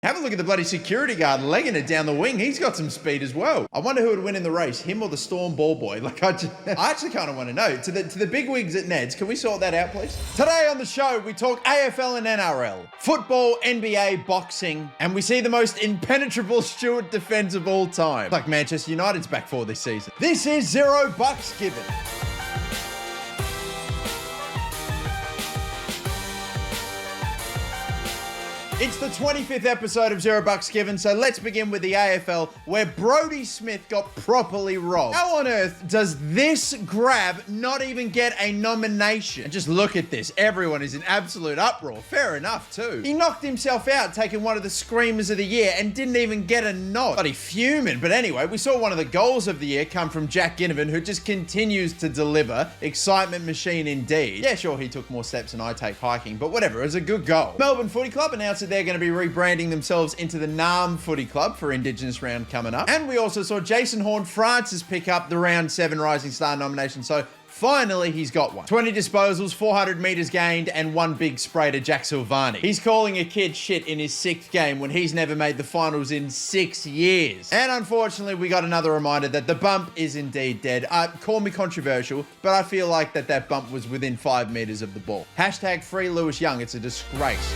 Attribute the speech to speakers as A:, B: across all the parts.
A: Have a look at the bloody security guard legging it down the wing. He's got some speed as well. I wonder who would win in the race, him or the Storm ball boy. Like, I actually kind of want to know. To the big wigs at Ned's, can we sort that out, please? Today on the show, we talk AFL and NRL, football, NBA, boxing, and we see the most impenetrable Stuart defense of all time. Like Manchester United's back for this season. This is $0 given. It's the 25th episode of $0 given, so let's begin with the AFL, where Brodie Smith got properly robbed. How on earth does this grab not even get a nomination? And just look at this. Everyone is in absolute uproar. Fair enough, too. He knocked himself out taking one of the screamers of the year and didn't even get a nod. Bloody fuming. But anyway, we saw one of the goals of the year come from Jack Ginnivan, who just continues to deliver. Excitement machine indeed. Yeah, sure, he took more steps than I take hiking, but whatever. It was a good goal. Melbourne Footy Club announced that they're going to be rebranding themselves into the NAM Footy Club for Indigenous round coming up. And we also saw Jason Horne-Francis pick up the round 7 Rising Star nomination. So finally, he's got one. 20 disposals, 400 metres gained, and one big spray to Jack Silvani. He's calling a kid shit in his 6th game when he's never made the finals in 6 years. And unfortunately, we got another reminder that the bump is indeed dead. Call me controversial, but I feel like that bump was within 5 metres of the ball. Hashtag free Lewis Young. It's a disgrace.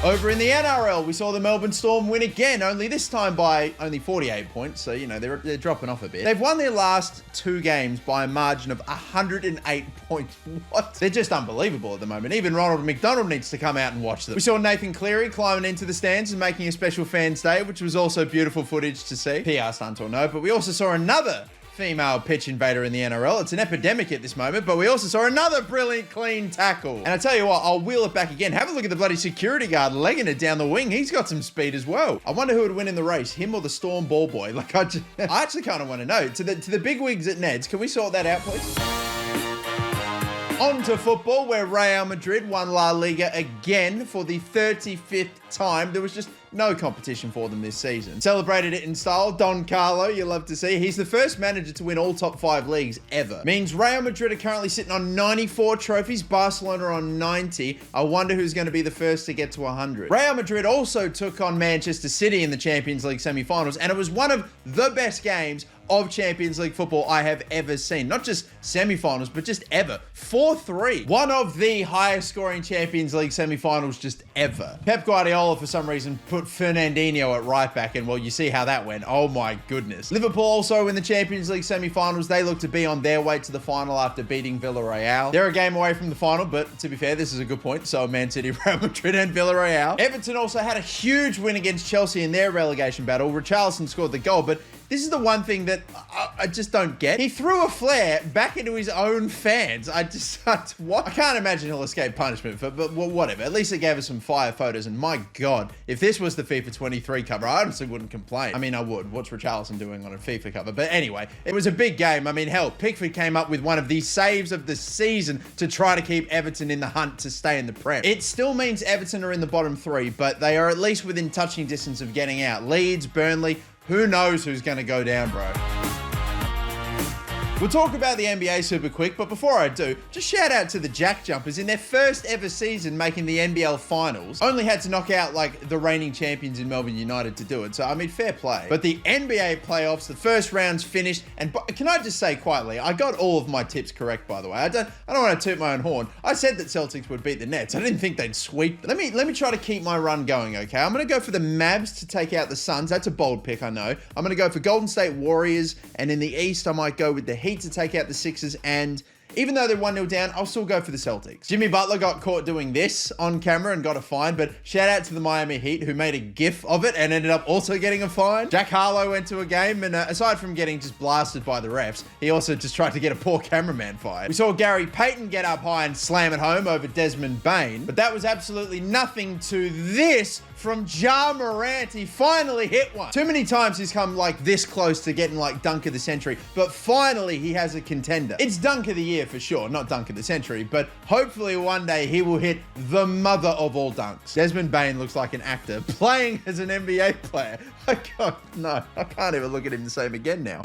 A: Over in the NRL, we saw the Melbourne Storm win again, only this time by only 48 points. So, you know, they're dropping off a bit. They've won their last 2 games by a margin of 108 points. What? They're just unbelievable at the moment. Even Ronald McDonald needs to come out and watch them. We saw Nathan Cleary climbing into the stands and making a special fans day, which was also beautiful footage to see. PR stunt or no, but we also saw another female pitch invader in the NRL. It's an epidemic at this moment, but we also saw another brilliant clean tackle. And I tell you what, I'll wheel it back again. Have a look at the bloody security guard legging it down the wing. He's got some speed as well. I wonder who would win in the race, him or the Storm ball boy. Like, I actually kind of want to know. To the big wigs at Ned's, can we sort that out, please? On to football, where Real Madrid won La Liga again for the 35th time. There was just no competition for them this season. Celebrated it in style. Don Carlo, you love to see. He's the first manager to win all top 5 leagues ever. Means Real Madrid are currently sitting on 94 trophies. Barcelona on 90. I wonder who's going to be the first to get to 100. Real Madrid also took on Manchester City in the Champions League semi-finals, and it was one of the best games of Champions League football I have ever seen. Not just semi-finals, but just ever. 4-3. One of the highest scoring Champions League semi-finals just ever. Pep Guardiola, for some reason, put Fernandinho at right back, and well, you see how that went. Oh my goodness. Liverpool also in the Champions League semi-finals. They look to be on their way to the final after beating Villarreal. They're a game away from the final, but to be fair, this is a good point. So Man City, Real Madrid, and Villarreal. Everton also had a huge win against Chelsea in their relegation battle. Richarlison scored the goal, but this is the one thing that I just don't get. He threw a flare back into his own fans. What? I can't imagine he'll escape punishment, but whatever. At least it gave us some fire photos, and my God, if this was the FIFA 23 cover, I honestly wouldn't complain. I mean, I would. What's Richarlison doing on a FIFA cover? But anyway, it was a big game. I mean, hell, Pickford came up with one of the saves of the season to try to keep Everton in the hunt to stay in the Prem. It still means Everton are in the bottom 3, but they are at least within touching distance of getting out. Leeds, Burnley, who knows who's going to go down, bro? We'll talk about the NBA super quick, but before I do, just shout out to the Jack Jumpers in their first ever season making the NBL finals. Only had to knock out like the reigning champions in Melbourne United to do it, so I mean, fair play. But the NBA playoffs, the first round's finished, and can I just say quietly, I got all of my tips correct, by the way. I don't want to toot my own horn. I said that Celtics would beat the Nets. I didn't think they'd sweep. Let me try to keep my run going, okay? I'm going to go for the Mavs to take out the Suns. That's a bold pick, I know. I'm going to go for Golden State Warriors, and in the East, I might go with the Heat to take out the Sixers, and even though they're 1-0 down, I'll still go for the Celtics. Jimmy Butler got caught doing this on camera and got a fine, but shout out to the Miami Heat who made a gif of it and ended up also getting a fine. Jack Harlow went to a game, and aside from getting just blasted by the refs, he also just tried to get a poor cameraman fired. We saw Gary Payton get up high and slam it home over Desmond Bain, but that was absolutely nothing to this from Ja Morant. He finally hit one. Too many times he's come like this close to getting like dunk of the century, but finally he has a contender. It's dunk of the year for sure, not dunk of the century, but hopefully one day he will hit the mother of all dunks. Desmond Bain looks like an actor playing as an NBA player. I can't even look at him the same again now.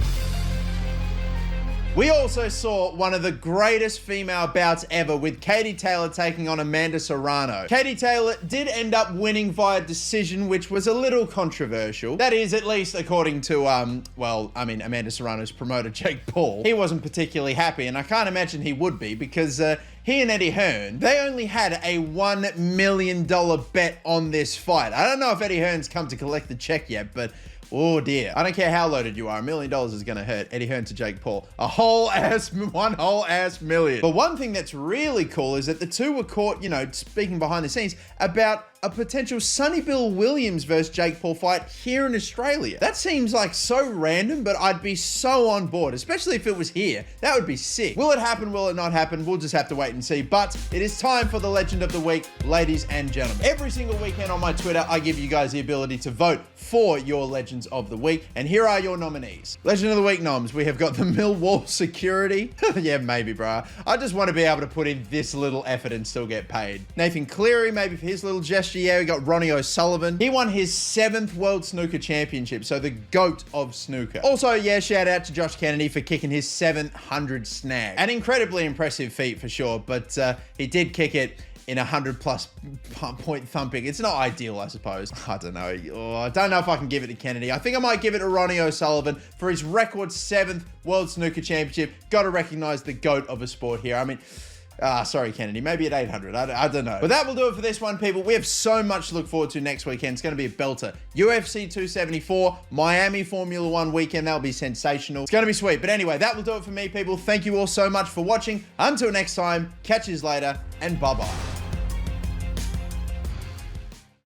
A: We also saw one of the greatest female bouts ever with Katie Taylor taking on Amanda Serrano. Katie Taylor did end up winning via decision, which was a little controversial. That is, at least according to, Amanda Serrano's promoter, Jake Paul. He wasn't particularly happy, and I can't imagine he would be because he and Eddie Hearn, they only had a $1 million bet on this fight. I don't know if Eddie Hearn's come to collect the check yet, but oh dear. I don't care how loaded you are. $1 million is going to hurt Eddie Hearn to Jake Paul. One whole ass million. But one thing that's really cool is that the two were caught, speaking behind the scenes about a potential Sonny Bill Williams versus Jake Paul fight here in Australia. That seems like so random, but I'd be so on board, especially if it was here. That would be sick. Will it happen? Will it not happen? We'll just have to wait and see. But it is time for the Legend of the Week, ladies and gentlemen. Every single weekend on my Twitter, I give you guys the ability to vote for your Legends of the Week. And here are your nominees. Legend of the Week noms. We have got the Millwall Security. Yeah, maybe, bro. I just want to be able to put in this little effort and still get paid. Nathan Cleary, maybe for his little gesture. Yeah, we got Ronnie O'Sullivan. He won his 7th World Snooker Championship, so the GOAT of snooker. Also, yeah, shout out to Josh Kennedy for kicking his 700 snag. An incredibly impressive feat for sure, but he did kick it in 100+ point thumping. It's not ideal, I suppose. I don't know. I don't know if I can give it to Kennedy. I think I might give it to Ronnie O'Sullivan for his record 7th World Snooker Championship. Got to recognize the GOAT of a sport here. I mean, sorry, Kennedy. Maybe at 800. I don't know. But that will do it for this one, people. We have so much to look forward to next weekend. It's going to be a belter. UFC 274, Miami Formula 1 weekend. That'll be sensational. It's going to be sweet. But anyway, that will do it for me, people. Thank you all so much for watching. Until next time, catch yous later, and bye-bye.